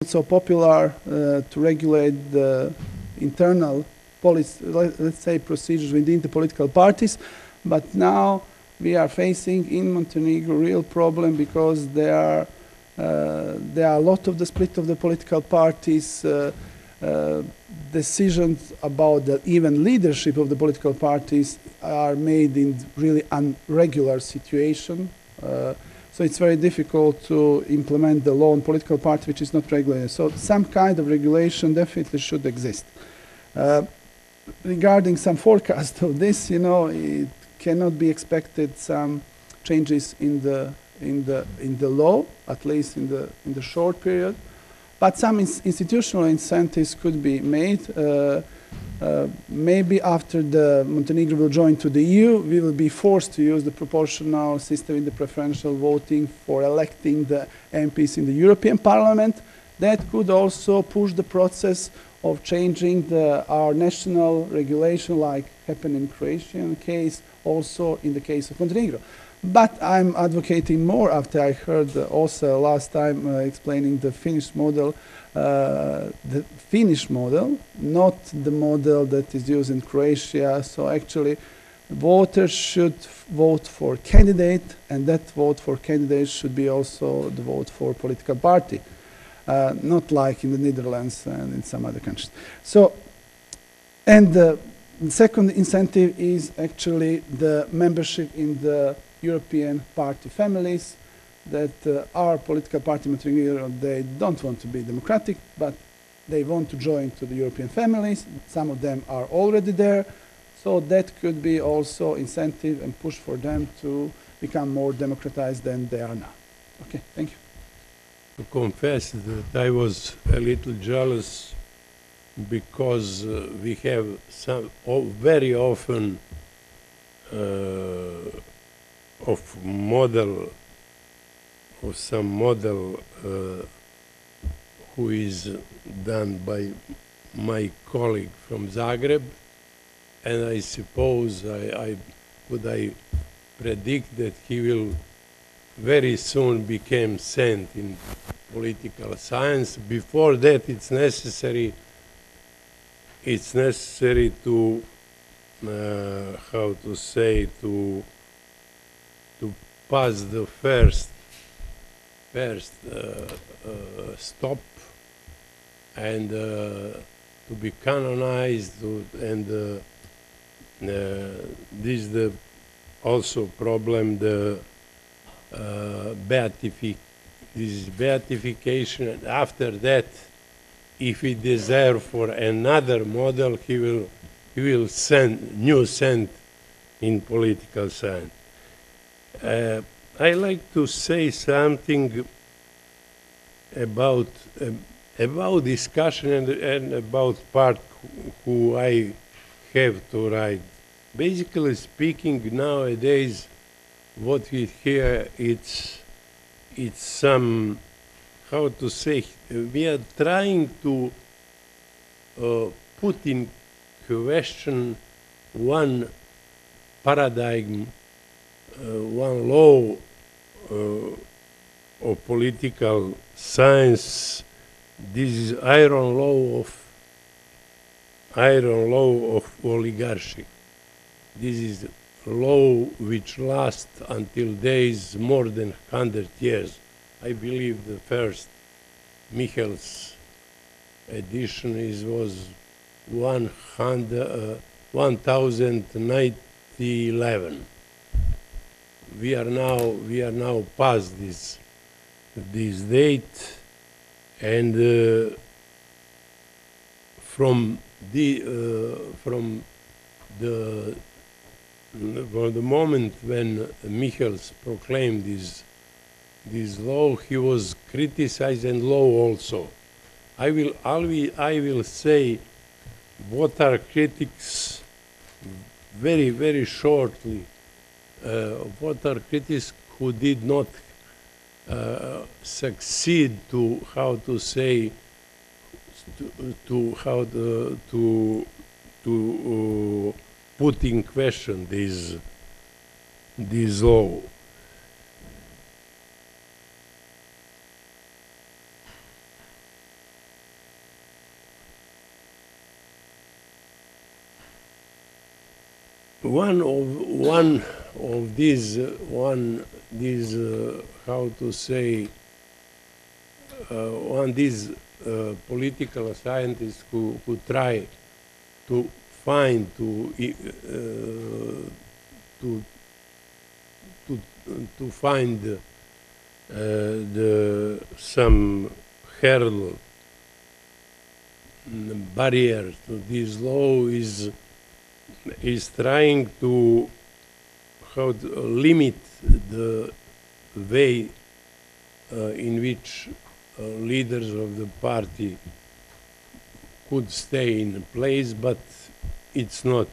so popular to regulate the internal policy, let's say, procedures within the political parties. But now we are facing in Montenegro a real problem because there are a lot of the split of the political parties, decisions about the even leadership of the political parties are made in really irregular situation. So it's very difficult to implement the law on political party which is not regulated. So some kind of regulation definitely should exist. Regarding some forecast of this, it cannot be expected some changes in the law, at least in the short period. But some institutional incentives could be made. Maybe after the Montenegro will join to the EU, we will be forced to use the proportional system in the preferential voting for electing the MPs in the European Parliament. That could also push the process of changing our national regulation, like happened in Croatian case, also in the case of Montenegro. But I'm advocating more after I heard also last time explaining the Finnish model, not the model that is used in Croatia. So actually, voters should vote for candidate, and that vote for candidate should be also the vote for political party, not like in the Netherlands and in some other countries. So, and the second incentive is actually the membership in the European party families, that our political party Montenegro, they don't want to be democratic, but they want to join to the European families. Some of them are already there, so that could be also incentive and push for them to become more democratized than they are now. Okay, thank you. To confess that I was a little jealous because we have some very often of some model who is done by my colleague from Zagreb, and I suppose I predict that he will very soon become saint in political science. Before that, it's necessary to how to say, to pass the first stop and to be canonized, and this is the also problem, the beatification, and after that, if he desires for another model, he will send new saint in political science. I like to say something about discussion and about part who I have to write. Basically speaking, nowadays, what we hear, it's some, how to say, we are trying to put in question one paradigm, one law of political science. This is iron law of oligarchy. This is law which lasts until days more than 100 years. I believe the first Michel's edition was 1911. We are now past this date, and from the moment when Michels proclaimed this law, he was criticized, and law also. I will say what are critics very, very shortly. What are critics who did not succeed to, how to say, to put in question this law. one of these how to say one these political scientists who try to find to find some hurdle barrier to this law is trying to limit the way in which leaders of the party could stay in place, but it's not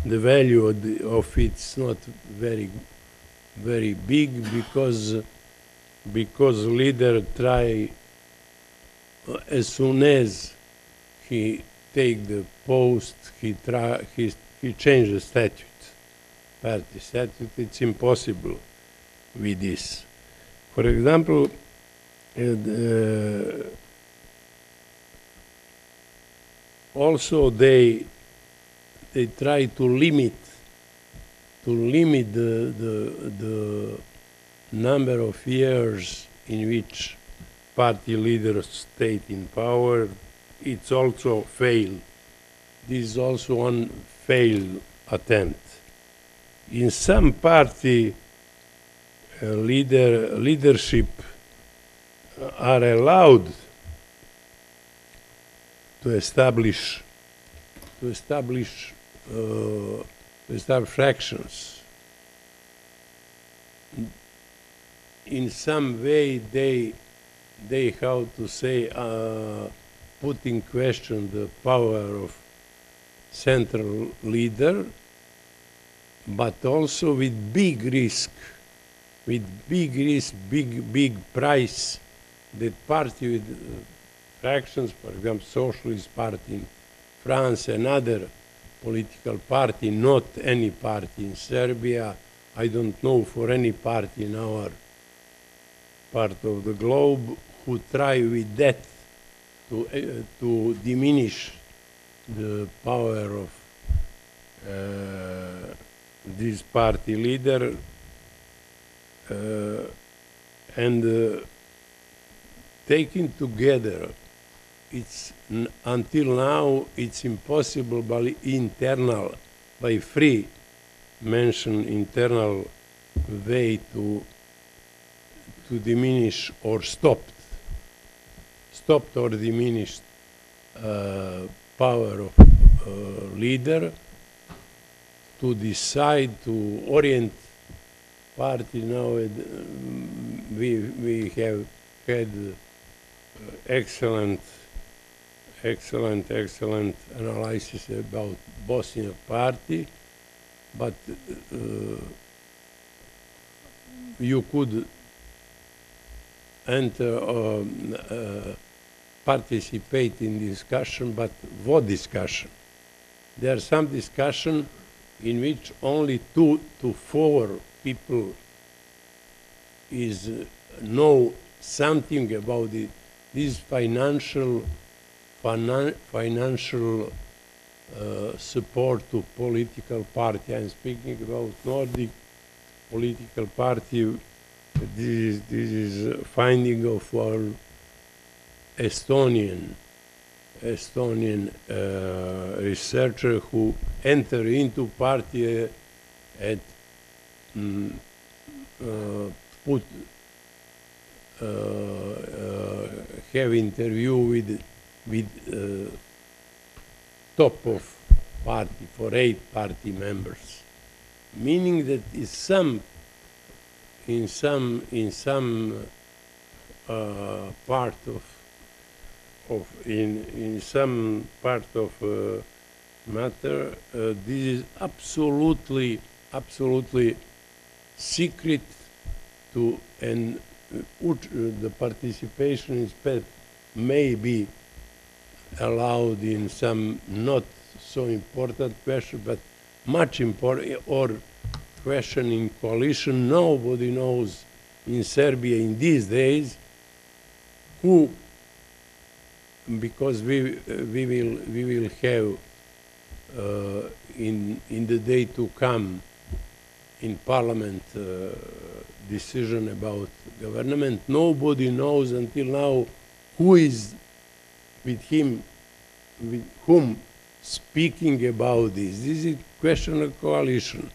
the value of it's not very big because leader try as soon as he take the post he change the party statute. It's impossible with this. For example, also they try to limit the number of years in which party leaders stayed in power. It's also failed. This is also one failed attempt. In some party leadership are allowed to establish fractions. In some way, they how to say put in question the power of central leader, but also with big risk, big price. That party with fractions, for example, Socialist Party in France, another political party, not any party in Serbia. I don't know for any party in our part of the globe who try with that to diminish the power of this party leader, and taken together, it's until now it's impossible by free internal way to diminish or stopped or diminished power of leader to decide to orient party. Now we have had excellent analysis about Bosnian party, but you could enter participate in discussion, but what discussion? There are some discussion in which only 2 to 4 people know something about it. This financial support to political party. I'm speaking about Nordic political party. This is finding of our Estonian researcher who enter into party and have interview with top of party for 8 party members, meaning that in some part of matter, this is absolutely secret to, and the participation is may be allowed in some not so important question, but much important, or question in coalition. Nobody knows in Serbia in these days who, because we will have in the day to come in Parliament decision about government. Nobody knows until now who is with him, with whom speaking about this. This is a question of coalition,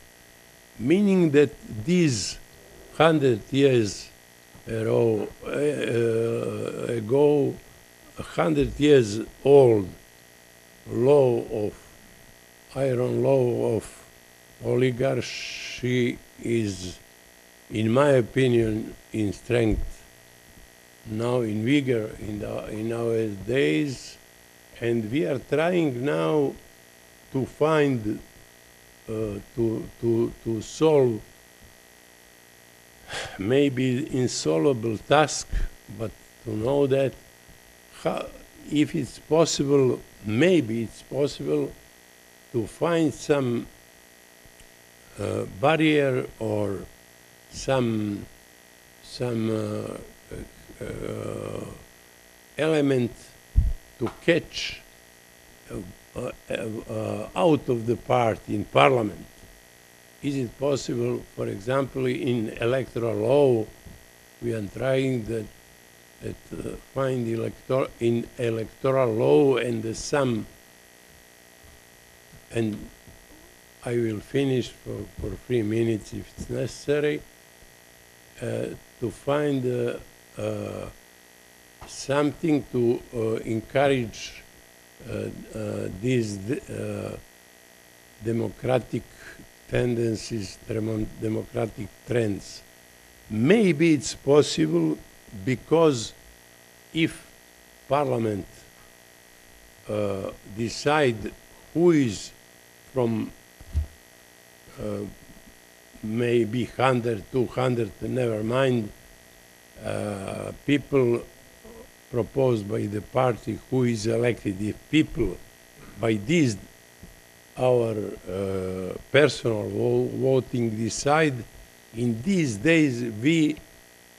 meaning that these 100 years ago, 100 years old iron law of oligarchy is, in my opinion, in strength, now in vigor in our days, and we are trying now to find, to solve maybe insoluble task, but to know that if it's possible, maybe it's possible to find some barrier or some element to catch out of the party in parliament. Is it possible, for example, in electoral law, we are trying that find in electoral law and some, and I will finish for 3 minutes if it's necessary, to find something to encourage these democratic tendencies, democratic trends. Maybe it's possible because if Parliament decide who is from maybe 100, 200, never mind, people proposed by the party who is elected, if people by this our personal voting decide, in these days we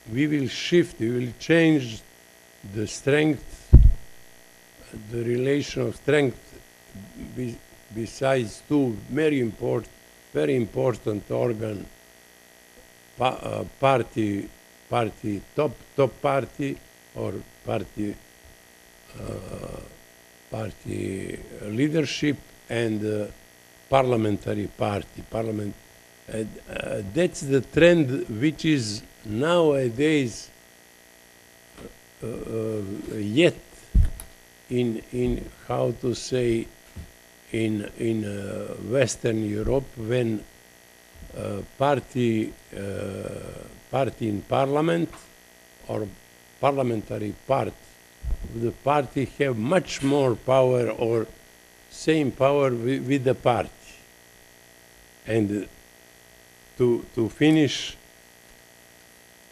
will shift, we will change the strength, the relation of strength besides two very important organ, party top party or party leadership and parliamentary party. That's the trend which is nowadays yet in how to say in Western Europe, when party in parliament or parliamentary part, the party have much more power or same power with the party. And to finish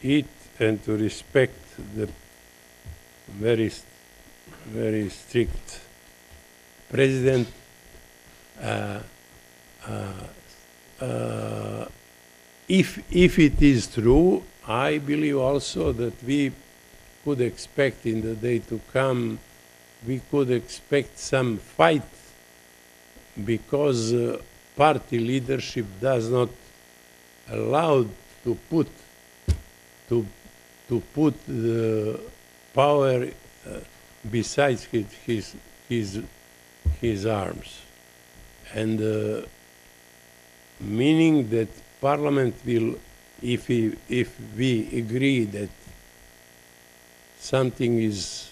it and to respect the very strict president, if it is true, I believe also that we could expect in the day to come, we could expect some fight, because party leadership does not allow to put the power besides his arms, and meaning that Parliament will, if we agree that something is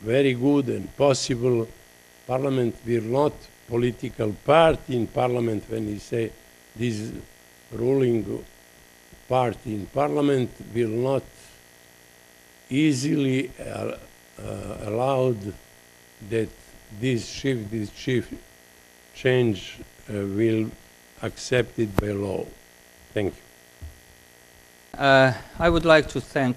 very good and possible, Parliament will not, political party in Parliament, when you say this ruling party in Parliament will not easily allowed that this change will accepted by law. Thank you. I would like to thank